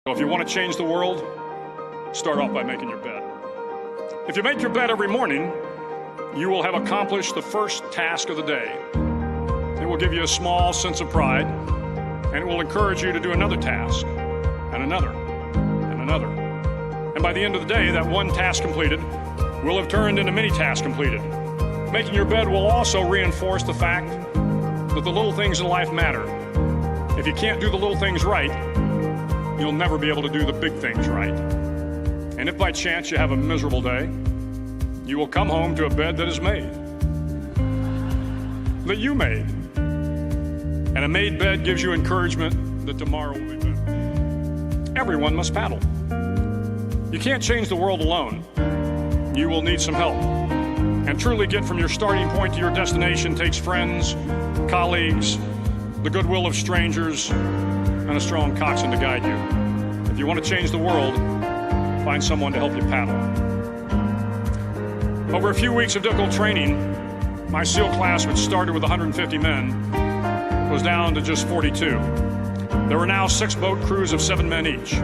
So if you want to change the world, start off by making your bed. If you make your bed every morning, you will have accomplished the first task of the day. It will give you a small sense of pride, and it will encourage you to do another task, and another, and another. And by the end of the day, that one task completed will have turned into many tasks completed. Making your bed will also reinforce the fact that the little things in life matter. If you can't do the little things right, you'll never be able to do the big things right. And if by chance you have a miserable day, you will come home to a bed that is made, that you made. And a made bed gives you encouragement that tomorrow will be better. Everyone must paddle. You can't change the world alone. You will need some help. And truly get from your starting point to your destination takes friends, colleagues, the goodwill of strangers, and a strong coxswain to guide you. If you want to change the world, find someone to help you paddle. Over a few weeks of difficult training, my SEAL class, which started with 150 men, was down to just 42. There were now 6 boat crews of 7 men each.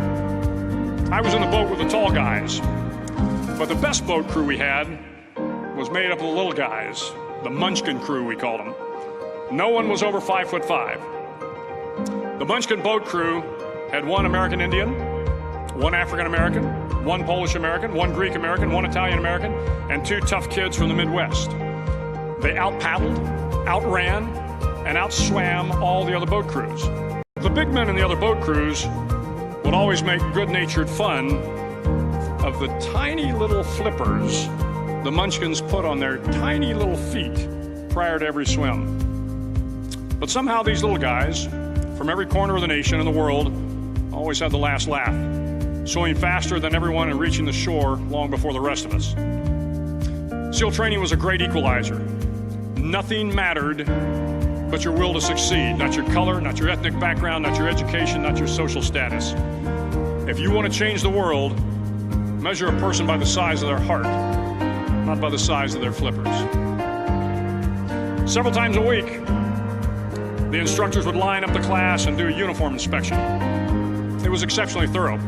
I was in the boat with the tall guys, but the best boat crew we had was made up of the little guys, the Munchkin crew, we called them. No one was over 5'5". The Munchkin boat crew had 1 American Indian, 1 African American, 1 Polish American, 1 Greek American, 1 Italian American, and 2 tough kids from the Midwest. They out-paddled, outran, and outswam all the other boat crews. The big men in the other boat crews would always make good-natured fun of the tiny little flippers the Munchkins put on their tiny little feet prior to every swim. But somehow these little guys from every corner of the nation and the world always had the last laugh, swimming faster than everyone and reaching the shore long before the rest of us. SEAL training was a great equalizer. Nothing mattered but your will to succeed, not your color, not your ethnic background, not your education, not your social status. If you want to change the world, measure a person by the size of their heart, not by the size of their flippers. Several times a week, the instructors would line up the class and do a uniform inspection. It was exceptionally thorough.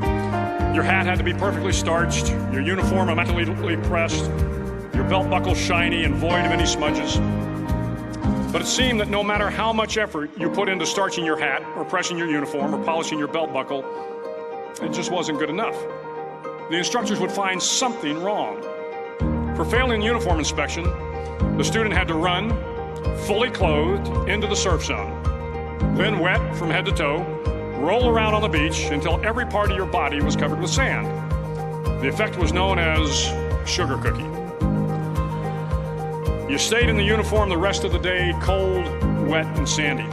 Your hat had to be perfectly starched, your uniform immaculately pressed, your belt buckle shiny and void of any smudges. But it seemed that no matter how much effort you put into starching your hat or pressing your uniform or polishing your belt buckle, it just wasn't good enough. The instructors would find something wrong. For failing the uniform inspection, the student had to run, fully clothed, into the surf zone. Then wet from head to toe, roll around on the beach until every part of your body was covered with sand. The effect was known as sugar cookie. You stayed in the uniform the rest of the day, cold, wet, and sandy.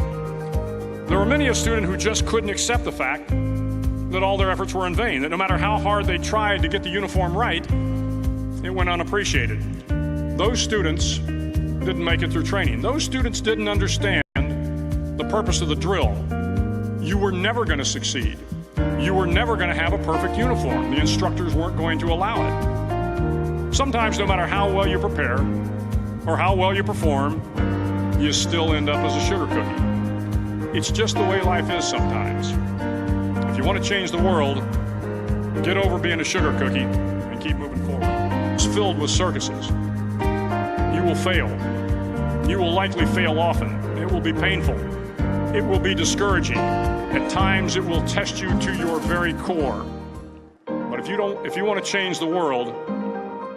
There were many a student who just couldn't accept the fact that all their efforts were in vain, that no matter how hard they tried to get the uniform right, it went unappreciated. Those students didn't make it through training. Those students didn't understand the purpose of the drill. You were never going to succeed. You were never going to have a perfect uniform. The instructors weren't going to allow it. Sometimes, no matter how well you prepare or how well you perform, you still end up as a sugar cookie. It's just the way life is sometimes. If you want to change the world, get over being a sugar cookie and keep moving forward. It's filled with circuses. You will fail. You will likely fail often. It will be painful. It will be discouraging. At times, it will test you to your very core. But if you want to change the world,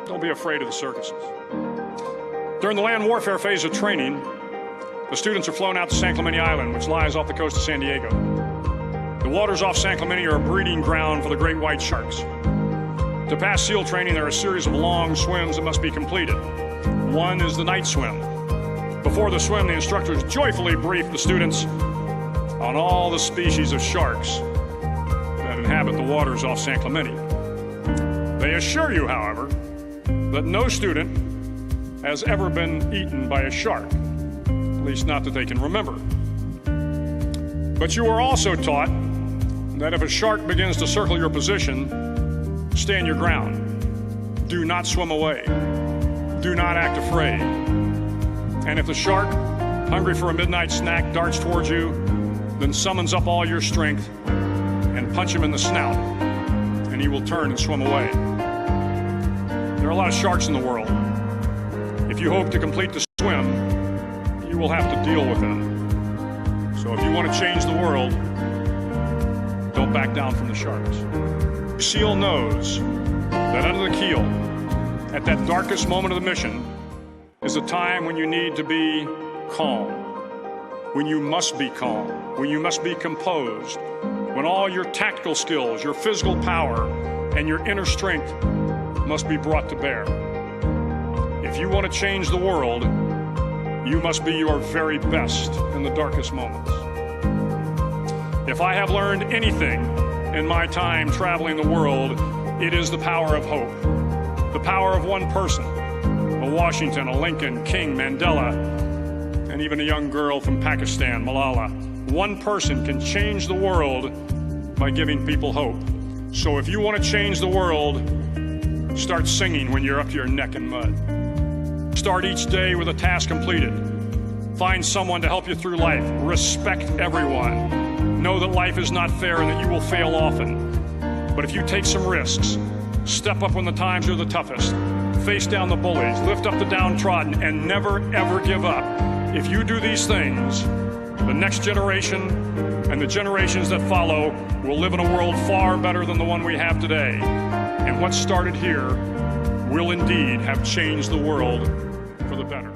don't be afraid of the circuses. During the land warfare phase of training, the students are flown out to San Clemente Island, which lies off the coast of San Diego. The waters off San Clemente are a breeding ground for the great white sharks. To pass SEAL training, there are a series of long swims that must be completed. One is the night swim. Before the swim, the instructors joyfully brief the students on all the species of sharks that inhabit the waters off San Clemente. They assure you, however, that no student has ever been eaten by a shark, at least not that they can remember. But you are also taught that if a shark begins to circle your position, stand your ground. Do not swim away. Do not act afraid. And if the shark, hungry for a midnight snack, darts towards you, then summons up all your strength and punch him in the snout, and he will turn and swim away. There are a lot of sharks in the world. If you hope to complete the swim, you will have to deal with them. So if you want to change the world, don't back down from the sharks. The SEAL knows that under the keel, at that darkest moment of the mission, is a time when you need to be calm, when you must be calm, when you must be composed, when all your tactical skills, your physical power, and your inner strength must be brought to bear. If you want to change the world, you must be your very best in the darkest moments. If I have learned anything in my time traveling the world, it is the power of hope. The power of one person, a Washington, a Lincoln, King, Mandela, and even a young girl from Pakistan, Malala. One person can change the world by giving people hope. So if you want to change the world, start singing when you're up to your neck in mud. Start each day with a task completed. Find someone to help you through life. Respect everyone. Know that life is not fair and that you will fail often. But if you take some risks, step up when the times are the toughest, face down the bullies, lift up the downtrodden, and never, ever give up. If you do these things, the next generation and the generations that follow will live in a world far better than the one we have today. And what started here will indeed have changed the world for the better.